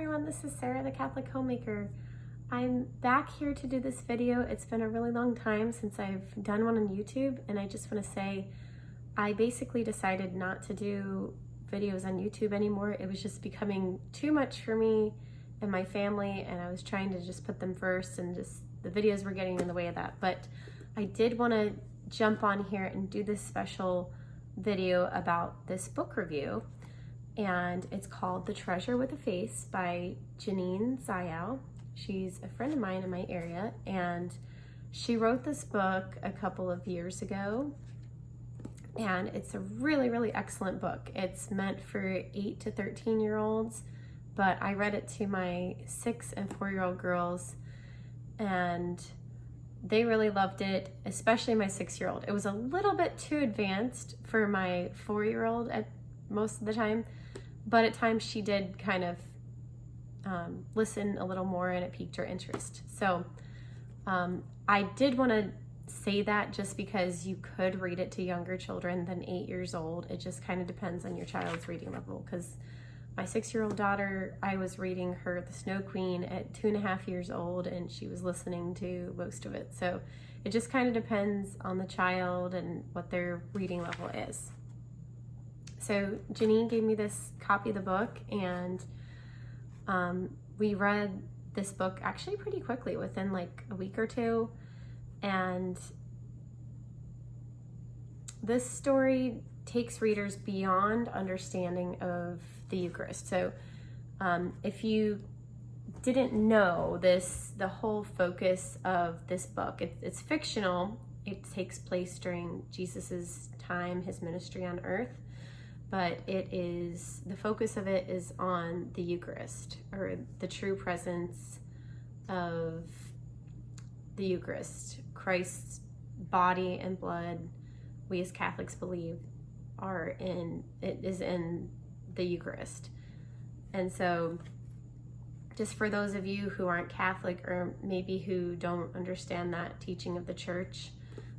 everyone, this is Sarah, the Catholic Homemaker. I'm back here to do this video. It's been a really long time since I've done one on YouTube, and I just want to say I basically decided not to do videos on YouTube anymore. It was just becoming too much for me and my family, and I was trying to just put them first, and just the videos were getting in the way of that. But I did want to jump on here and do this special video about this book review, and it's called The Treasure with a Face by Janine Zayal. She's a friend of mine in my area, and she wrote this book a couple of years ago, and it's a really excellent book. It's meant for 8 to 13-year-olds, but I read it to my 6 and 4-year-old girls, and they really loved it, especially my 6-year-old. It was a little bit too advanced for my 4-year-old at most of the time, but at times she did kind of listen a little more, and it piqued her interest. So I did want to say that just because you could read it to younger children than 8 years old. It just kind of depends on your child's reading level, because my 6-year-old daughter, I was reading her The Snow Queen at 2.5 years old, and she was listening to most of it. So it just kind of depends on the child and what their reading level is. So Janine gave me this copy of the book, and we read this book actually pretty quickly, within like a week or two. And this story takes readers beyond understanding of the Eucharist. So if you didn't know this, the whole focus of this book, it's fictional. It takes place during Jesus's time, his ministry on earth, but the focus of it is on the Eucharist, or the true presence of the Eucharist. Christ's body and blood, we as Catholics believe, is in the Eucharist. And so just for those of you who aren't Catholic, or maybe who don't understand that teaching of the Church,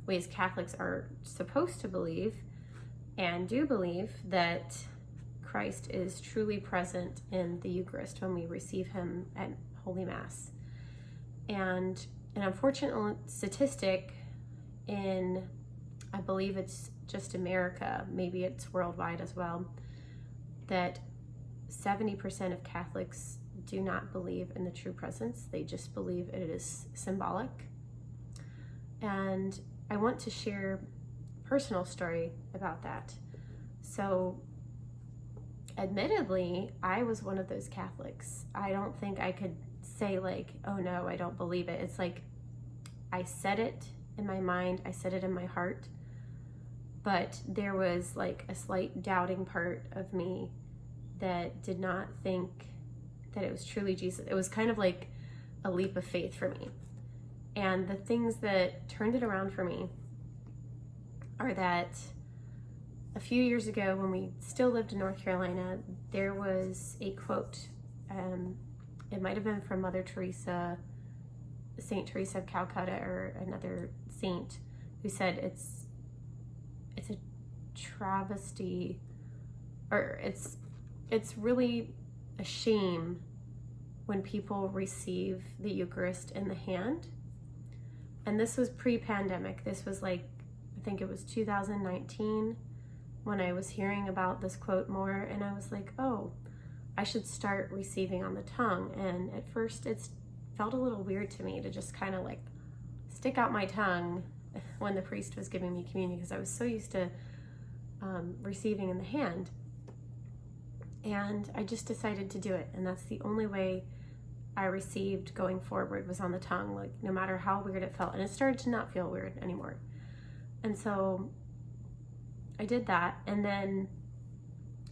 we as Catholics are supposed to believe and do believe that Christ is truly present in the Eucharist when we receive him at Holy Mass. And an unfortunate statistic in, I believe it's just America, maybe it's worldwide as well, that 70% of Catholics do not believe in the true presence. They just believe it is symbolic. And I want to share a personal story about that. So admittedly, I was one of those Catholics. I don't think I could say like, oh no, I don't believe it. It's like I said it in my mind, I said it in my heart, but there was like a slight doubting part of me that did not think that it was truly Jesus. It was kind of like a leap of faith for me. And the things that turned it around for me are that a few years ago, when we still lived in North Carolina, there was a quote. It might have been from Mother Teresa, Saint Teresa of Calcutta, or another saint, who said it's a travesty, or it's really a shame when people receive the Eucharist in the hand. And this was pre-pandemic. This was like, I think it was 2019 when I was hearing about this quote more, and I was like, oh, I should start receiving on the tongue. And at first it felt a little weird to me to just kind of like stick out my tongue when the priest was giving me communion, because I was so used to receiving in the hand. And I just decided to do it, and that's the only way I received going forward, was on the tongue, like no matter how weird it felt. And it started to not feel weird anymore. And so I did that, and then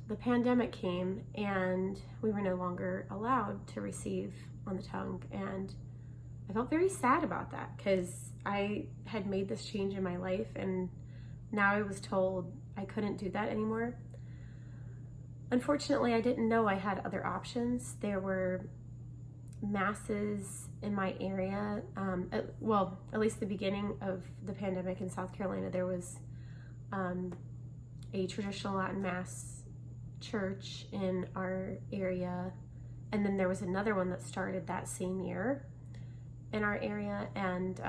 the pandemic came, and we were no longer allowed to receive on the tongue. And I felt very sad about that, because I had made this change in my life, and now I was told I couldn't do that anymore. Unfortunately, I didn't know I had other options. There were masses in my area. At least the beginning of the pandemic in South Carolina, there was a traditional Latin Mass church in our area And then there was another one that started that same year in our area. And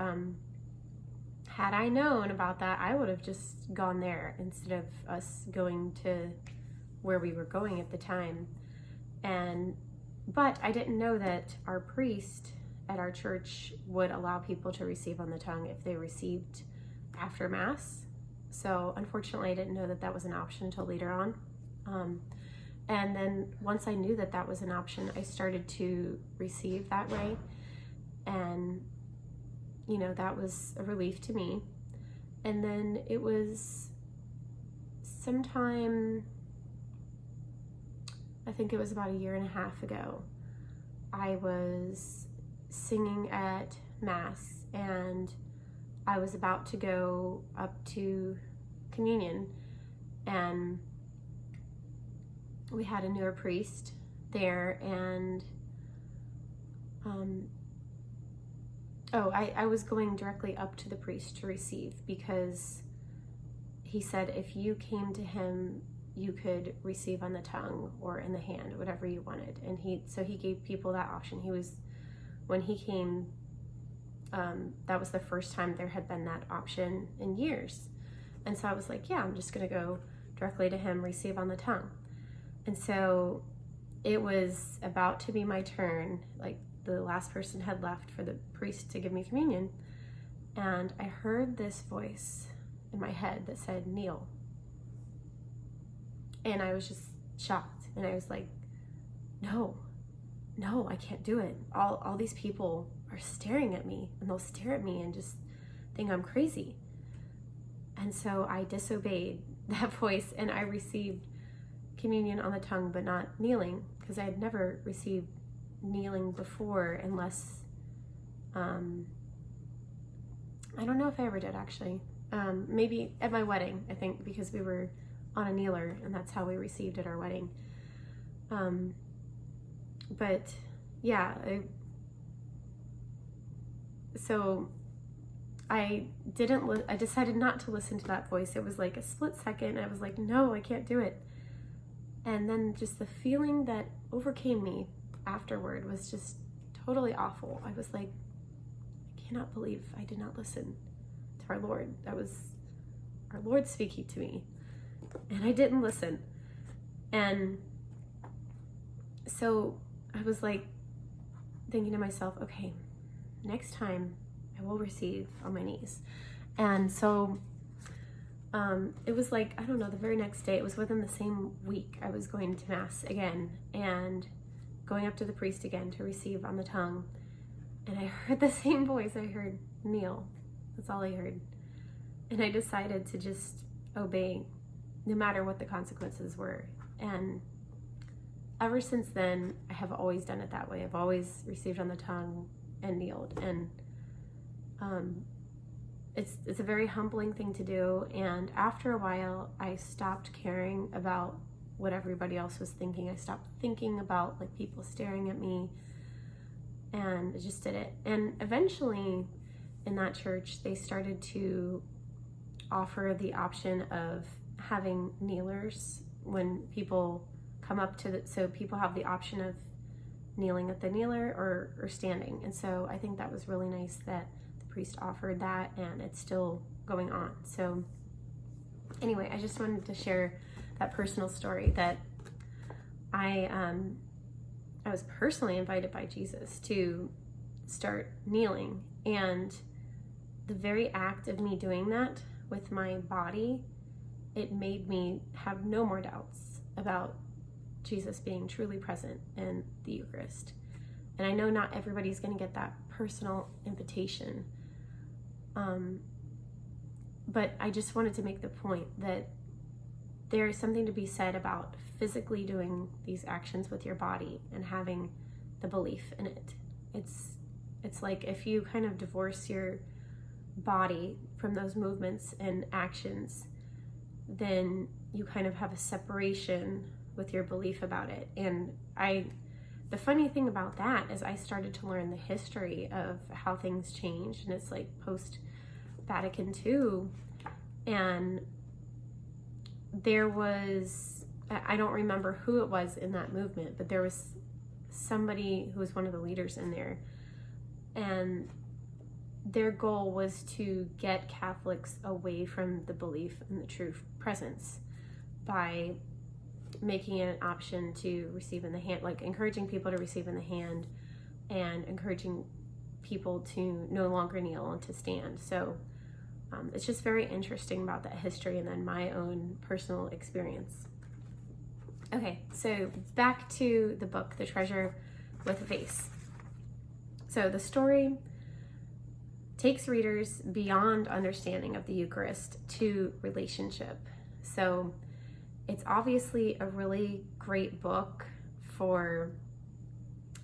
had I known about that, I would have just gone there instead of us going to where we were going at the time. But I didn't know that our priest at our church would allow people to receive on the tongue if they received after Mass. So unfortunately, I didn't know that that was an option until later on. And then once I knew that that was an option, I started to receive that way. And, that was a relief to me. And then it was sometime, I think it was about 1.5 years ago, I was singing at Mass and I was about to go up to communion, and we had a newer priest there, and I was going directly up to the priest to receive, because he said if you came to him, you could receive on the tongue or in the hand, whatever you wanted. And so he gave people that option. When he came, that was the first time there had been that option in years. And so I was like, yeah, I'm just going to go directly to him, receive on the tongue. And so it was about to be my turn, like the last person had left for the priest to give me communion. And I heard this voice in my head that said, kneel. And I was just shocked. And I was like, no, I can't do it. All these people are staring at me, and they'll stare at me and just think I'm crazy. And so I disobeyed that voice, and I received communion on the tongue, but not kneeling, because I had never received kneeling before, unless, I don't know if I ever did, actually. Maybe at my wedding, I think, because we were on a kneeler, and that's how we received at our wedding. But yeah, so I decided not to listen to that voice. It was like a split second. I was like, no, I can't do it. And then just the feeling that overcame me afterward was just totally awful. I was like, I cannot believe I did not listen to our Lord. That was our Lord speaking to me, and I didn't listen. And so I was like thinking to myself, okay, next time I will receive on my knees. And so it was like, I don't know, the very next day, it was within the same week, I was going to Mass again and going up to the priest again to receive on the tongue. And I heard the same voice. I heard, kneel. That's all I heard. And I decided to just obey, no matter what the consequences were. And ever since then, I have always done it that way. I've always received on the tongue and kneeled. And it's a very humbling thing to do. And after a while, I stopped caring about what everybody else was thinking. I stopped thinking about like people staring at me, and I just did it. And eventually in that church, they started to offer the option of having kneelers when people come up to so people have the option of kneeling at the kneeler or standing. And so I think that was really nice that the priest offered that, and it's still going on. So anyway, I just wanted to share that personal story that I was personally invited by Jesus to start kneeling, and the very act of me doing that with my body, it made me have no more doubts about Jesus being truly present in the Eucharist. And I know not everybody's going to get that personal invitation, but I just wanted to make the point that there is something to be said about physically doing these actions with your body and having the belief in it. It's like if you kind of divorce your body from those movements and actions, then you kind of have a separation with your belief about it. And the funny thing about that is I started to learn the history of how things changed, and it's like post Vatican II, and there was, I don't remember who it was in that movement, but there was somebody who was one of the leaders in there, and their goal was to get Catholics away from the belief in the true presence by making it an option to receive in the hand, like encouraging people to receive in the hand and encouraging people to no longer kneel and to stand. So it's just very interesting about that history and then my own personal experience. Okay, so back to the book, The Treasure with a Face. So the story takes readers beyond understanding of the Eucharist to relationship. So it's obviously a really great book for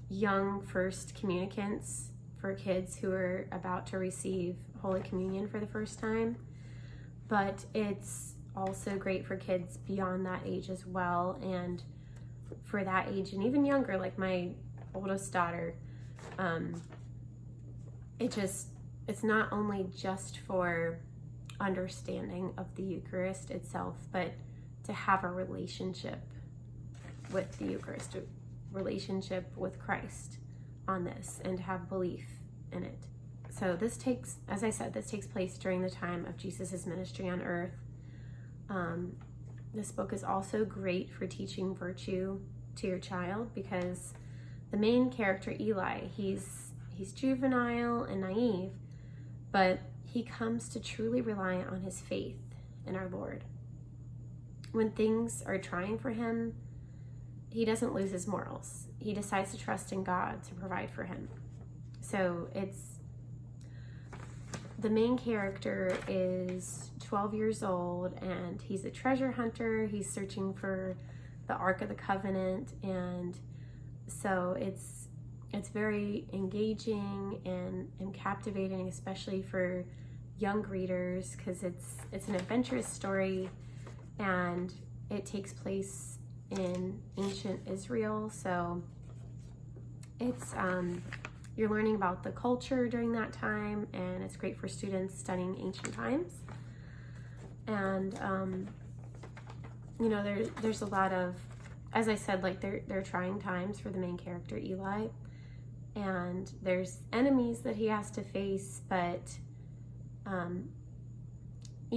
young first communicants, for kids who are about to receive Holy Communion for the first time, but it's also great for kids beyond that age as well, and for that age and even younger, like my oldest daughter. It's not only just for understanding of the Eucharist itself, but to have a relationship with the Eucharist, a relationship with Christ on this, and to have belief in it. So this takes, as I said, this takes place during the time of Jesus's ministry on earth. This book is also great for teaching virtue to your child, because the main character, Eli, he's juvenile and naive, but he comes to truly rely on his faith in our Lord. When things are trying for him, he doesn't lose his morals. He decides to trust in God to provide for him. So the main character is 12 years old, and he's a treasure hunter. He's searching for the Ark of the Covenant, and so it's very engaging and captivating, especially for young readers, because it's an adventurous story, and it takes place in ancient Israel. So it's you're learning about the culture during that time, and it's great for students studying ancient times. And there's a lot of, as I said, like they're trying times for the main character, Eli, and there's enemies that he has to face, but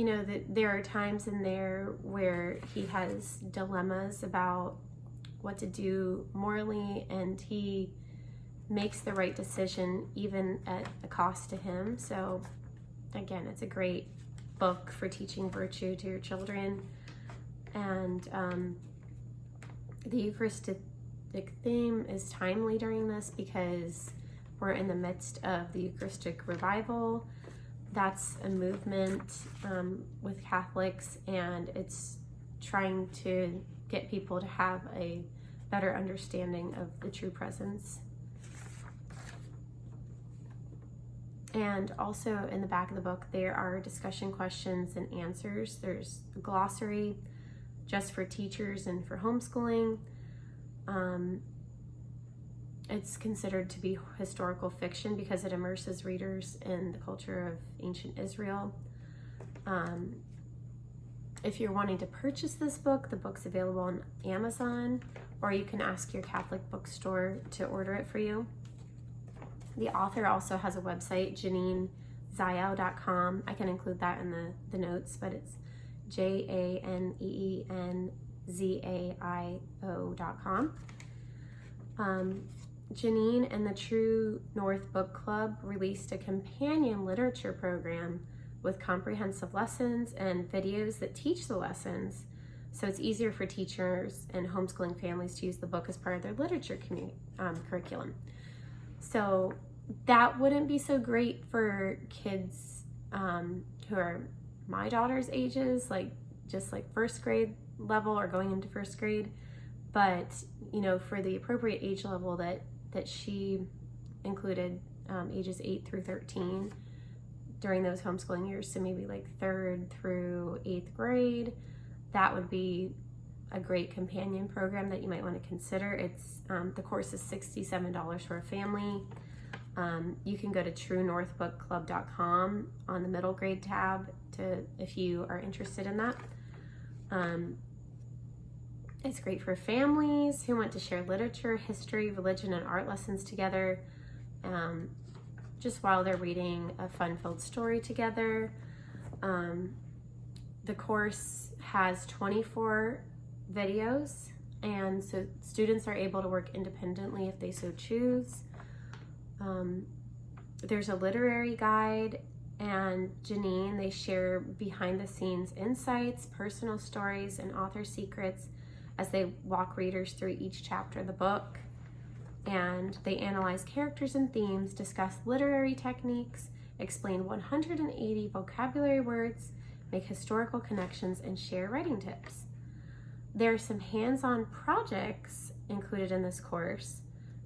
that there are times in there where he has dilemmas about what to do morally, and he makes the right decision even at a cost to him. So again, it's a great book for teaching virtue to your children. And the Eucharistic theme is timely during this, because we're in the midst of the Eucharistic revival. That's a movement with Catholics, and it's trying to get people to have a better understanding of the true presence. And also in the back of the book, there are discussion questions and answers. There's a glossary just for teachers and for homeschooling. It's considered to be historical fiction because it immerses readers in the culture of ancient Israel. If you're wanting to purchase this book, the book's available on Amazon, or you can ask your Catholic bookstore to order it for you. The author also has a website, JaneneZaio.com. I can include that in the notes, but it's JaneneZaio.com. Janine and the True North Book Club released a companion literature program with comprehensive lessons and videos that teach the lessons, so it's easier for teachers and homeschooling families to use the book as part of their literature curriculum. So that wouldn't be so great for kids who are my daughter's ages, just like first grade level or going into first grade, but for the appropriate age level that she included, ages 8 through 13 during those homeschooling years, so maybe like 3rd through 8th grade, that would be a great companion program that you might want to consider. It's the course is $67 for a family. You can go to truenorthbookclub.com on the middle grade tab if you are interested in that. It's great for families who want to share literature, history, religion, and art lessons together, just while they're reading a fun-filled story together. The course has 24 videos, and so students are able to work independently if they so choose. There's a literary guide, and Janine, they share behind-the-scenes insights, personal stories, and author secrets as they walk readers through each chapter of the book. And they analyze characters and themes, discuss literary techniques, explain 180 vocabulary words, make historical connections, and share writing tips. There are some hands-on projects included in this course,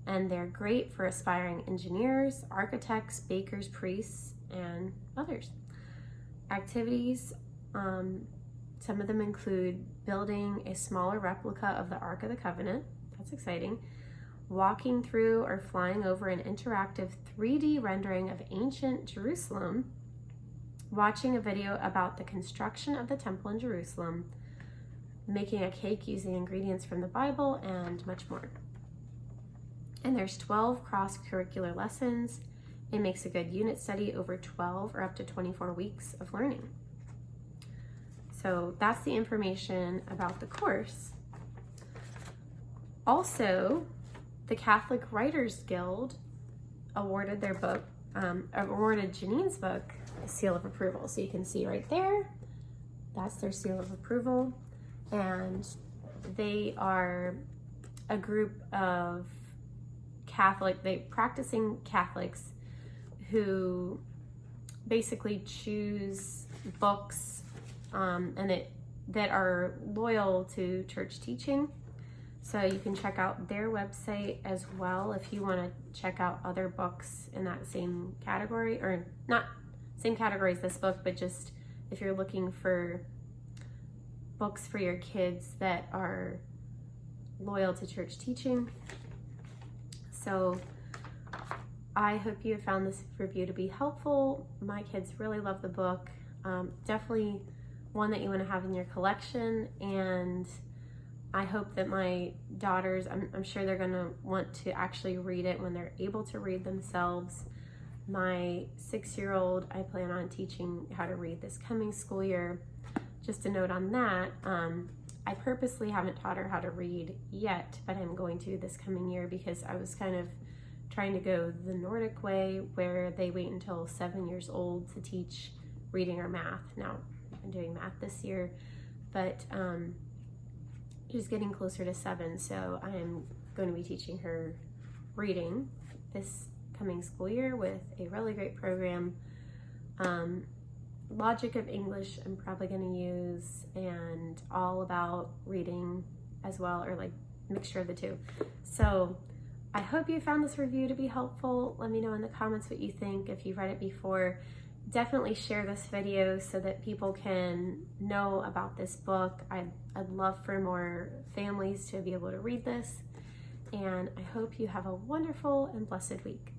and they're great for aspiring engineers, architects, bakers, priests, and others. Activities, some of them include building a smaller replica of the Ark of the Covenant. That's exciting. Walking through or flying over an interactive 3D rendering of ancient Jerusalem. Watching a video about the construction of the temple in Jerusalem. Making a cake using ingredients from the Bible, and much more. And there's 12 cross-curricular lessons. It makes a good unit study over 12 or up to 24 weeks of learning. So that's the information about the course. Also, the Catholic Writers Guild awarded their book, awarded Janine's book a seal of approval. So you can see right there, that's their seal of approval. And they are a group of practicing Catholics who basically choose books that are loyal to church teaching. So you can check out their website as well if you want to check out other books in that same category, or not same category as this book, but just if you're looking for books for your kids that are loyal to church teaching. So I hope you have found this review to be helpful. My kids really love the book. Definitely one that you want to have in your collection, and I hope that my daughters, I'm sure they're going to want to actually read it when they're able to read themselves. My 6-year-old, I plan on teaching how to read this coming school year. Just a note on that, I purposely haven't taught her how to read yet, but I'm going to this coming year because I was kind of trying to go the Nordic way, where they wait until 7 years old to teach reading or math. Now, I'm doing math this year, but she's getting closer to 7, so I am going to be teaching her reading this coming school year with a really great program. Logic of English I'm probably going to use, and all about reading as well, or like mixture of the two. So I hope you found this review to be helpful. Let me know in the comments what you think. If you've read it before, definitely share this video so that people can know about this book. I'd love for more families to be able to read this, and I hope you have a wonderful and blessed week.